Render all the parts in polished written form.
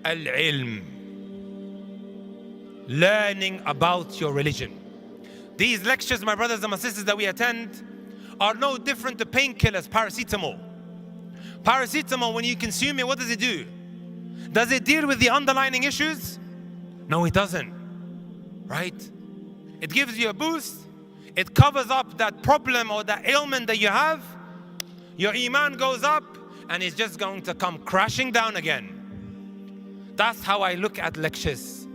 al-ilm. Learning about your religion. These lectures, my brothers and my sisters, that we attend are no different to painkillers, paracetamol. Paracetamol, when you consume it, what does it do? Does it deal with the underlying issues? No, it doesn't. Right? It gives you a boost. It covers up that problem or that ailment that you have. Your iman goes up and it's just going to come crashing down again. That's how I look at lectures.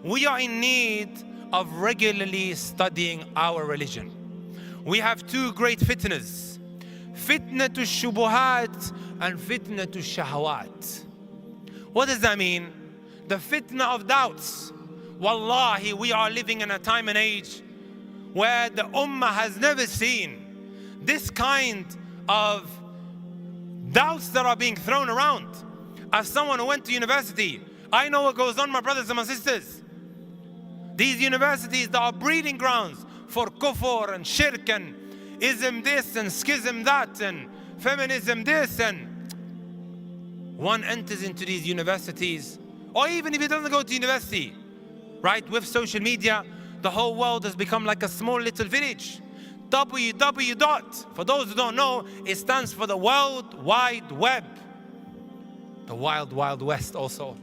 We are in need of regularly studying our religion. We have two great fitnas. Fitna to shubuhat and fitna to shahawat. What does that mean? The fitna of doubts. Wallahi, we are living in a time and age where the ummah has never seen this kind of doubts that are being thrown around. As someone who went to university, I know what goes on, my brothers and my sisters. These universities that are breeding grounds for kufr and shirk and ism this and schism that and feminism this, and one enters into these universities, or even if he doesn't go to university, right, with social media, the whole world has become like a small little village. www. For those who don't know, it stands for the World Wide Web. The Wild Wild West also,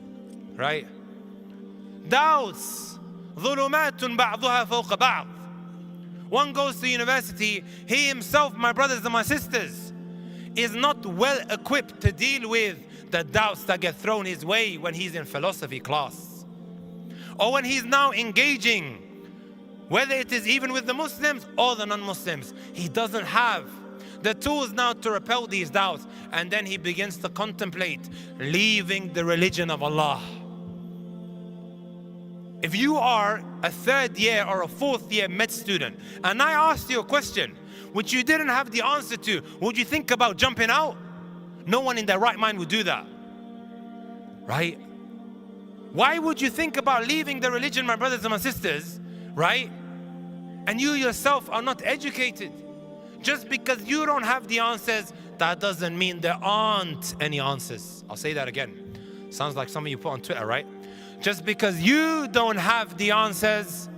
right? Doubts. ظلمات بعضها فوق بعض. One goes to university, he himself, my brothers and my sisters, is not well equipped to deal with the doubts that get thrown his way when he's in philosophy class. Or when he's now engaging, whether it is even with the Muslims or the non-Muslims, he doesn't have the tools now to repel these doubts. And then he begins to contemplate leaving the religion of Allah. If you are a third year or a fourth year med student, and I asked you a question which you didn't have the answer to, would you think about jumping out? No one in their right mind would do that, right? Why would you think about leaving the religion, my brothers and my sisters, right? And you yourself are not educated. Just because you don't have the answers, that doesn't mean there aren't any answers. I'll say that again. Sounds like something you put on Twitter, right? Just because you don't have the answers,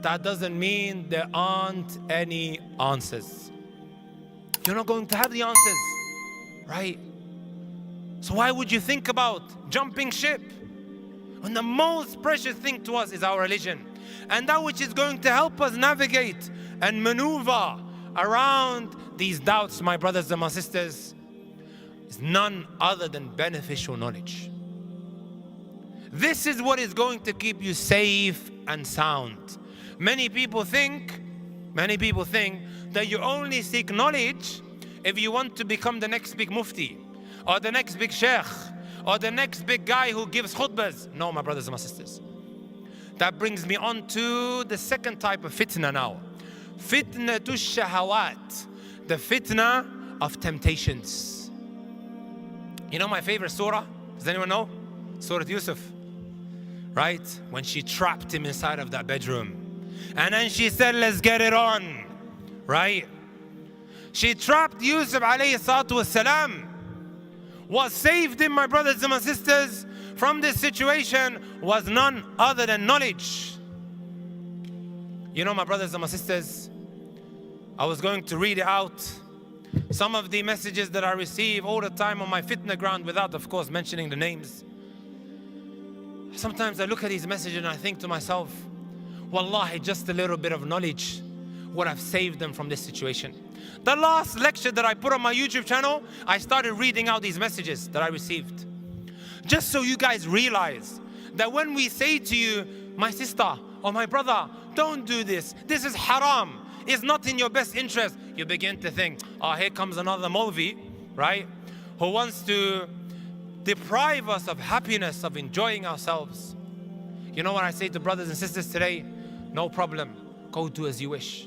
that doesn't mean there aren't any answers. You're not going to have the answers, right? So why would you think about jumping ship when the most precious thing to us is our religion? And that which is going to help us navigate and maneuver around these doubts, my brothers and my sisters, is none other than beneficial knowledge. This is what is going to keep you safe and sound. Many people think that you only seek knowledge if you want to become the next big mufti, or the next big sheikh, or the next big guy who gives khutbas. No, my brothers and my sisters. That brings me on to the second type of fitna now. Fitna to shahawat. The fitna of temptations. You know my favorite surah? Does anyone know? Surah Yusuf. Right? When she trapped him inside of that bedroom. And then she said, let's get it on. Right? She trapped Yusuf alayhi salatu wasalam. What saved him, my brothers and my sisters, from this situation was none other than knowledge. You know, my brothers and my sisters, I was going to read it out. Some of the messages that I receive all the time on my fitna ground, without, of course, mentioning the names. Sometimes I look at these messages and I think to myself, wallahi, just a little bit of knowledge would have saved them from this situation. The last lecture that I put on my YouTube channel, I started reading out these messages that I received. Just so you guys realize that when we say to you, my sister or my brother, don't do this, this is haram, it's not in your best interest, you begin to think, oh, here comes another Maulvi, right, who wants to deprive us of happiness, of enjoying ourselves. You know what I say to brothers and sisters today? No problem, go do as you wish.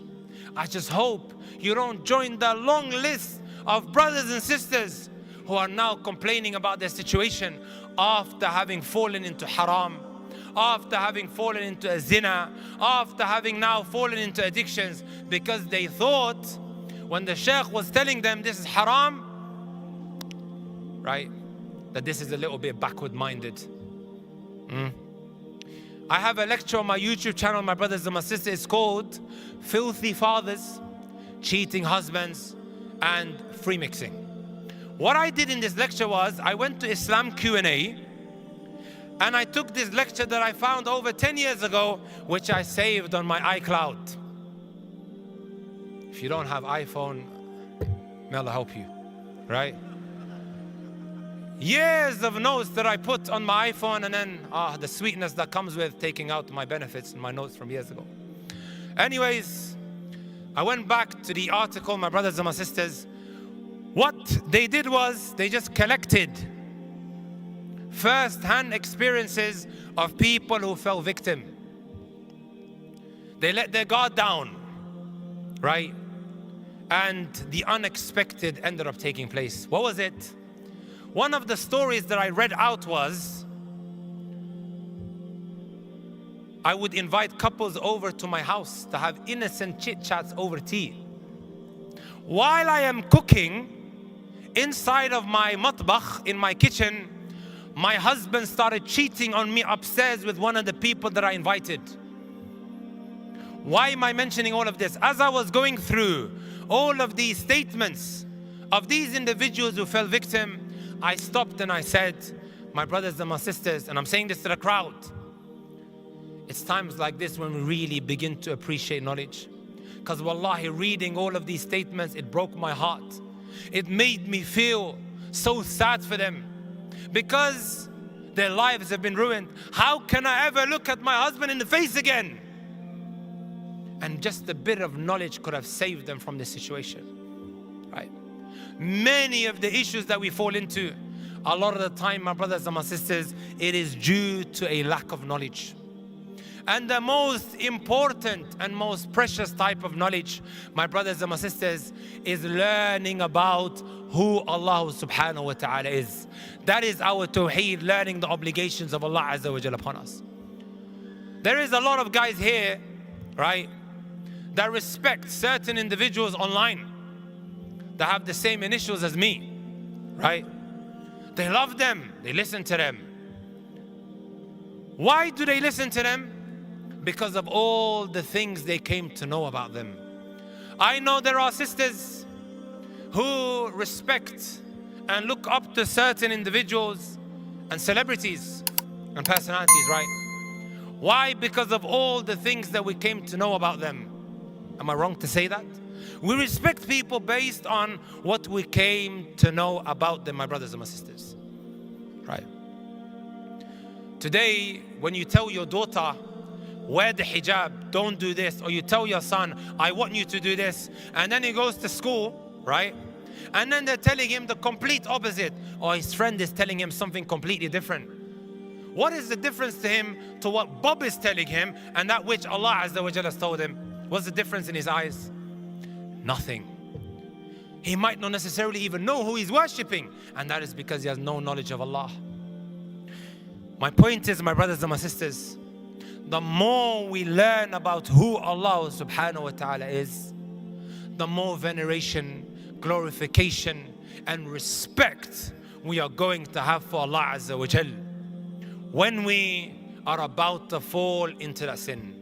I just hope you don't join the long list of brothers and sisters who are now complaining about their situation after having fallen into haram, after having fallen into a zina, after having now fallen into addictions, because they thought when the sheikh was telling them this is haram, right, that this is a little bit backward minded. I have a lecture on my YouTube channel, my brothers and my sisters. It's called Filthy Fathers, Cheating Husbands, and Free Mixing. What I did in this lecture was I went to Islam Q&A, and I took this lecture that I found over 10 years ago, which I saved on my iCloud. If you don't have iPhone, may Allah help you, right? Years of notes that I put on my iPhone, and then the sweetness that comes with taking out my benefits and my notes from years ago. Anyways, I went back to the article, my brothers and my sisters. What they did was they just collected first-hand experiences of people who fell victim. They let their guard down, right? And the unexpected ended up taking place. What was it? One of the stories that I read out was, I would invite couples over to my house to have innocent chit-chats over tea. While I am cooking, inside of my matbakh, in my kitchen, my husband started cheating on me upstairs with one of the people that I invited. Why am I mentioning all of this? As I was going through all of these statements of these individuals who fell victim, I stopped and I said, my brothers and my sisters, and I'm saying this to the crowd, it's times like this when we really begin to appreciate knowledge. Because wallahi, reading all of these statements, it broke my heart. It made me feel so sad for them, because their lives have been ruined. How can I ever look at my husband in the face again? And just a bit of knowledge could have saved them from this situation, right? Many of the issues that we fall into, a lot of the time, my brothers and my sisters, it is due to a lack of knowledge. And the most important and most precious type of knowledge, my brothers and my sisters, is learning about who Allah subhanahu wa ta'ala is. That is our tawheed, learning the obligations of Allah Azza wa Jalla upon us. There is a lot of guys here, right, that respect certain individuals online that have the same initials as me, right? They love them, they listen to them. Why do they listen to them? Because of all the things they came to know about them. I know there are sisters who respect and look up to certain individuals and celebrities and personalities, right? Why? Because of all the things that we came to know about them. Am I wrong to say that? We respect people based on what we came to know about them, my brothers and my sisters, right? Today, when you tell your daughter, wear the hijab, don't do this, or you tell your son, I want you to do this, and then he goes to school, right? And then they're telling him the complete opposite, or his friend is telling him something completely different. What is the difference to him to what Bob is telling him and that which Allah Azza wa Jalla has told him? What's the difference in his eyes? Nothing. He might not necessarily even know who he's worshipping, and that is because he has no knowledge of Allah. My point is, my brothers and my sisters, the more we learn about who Allah subhanahu wa ta'ala is, the more veneration, glorification, and respect we are going to have for Allah Azza wa Jal when we are about to fall into that sin.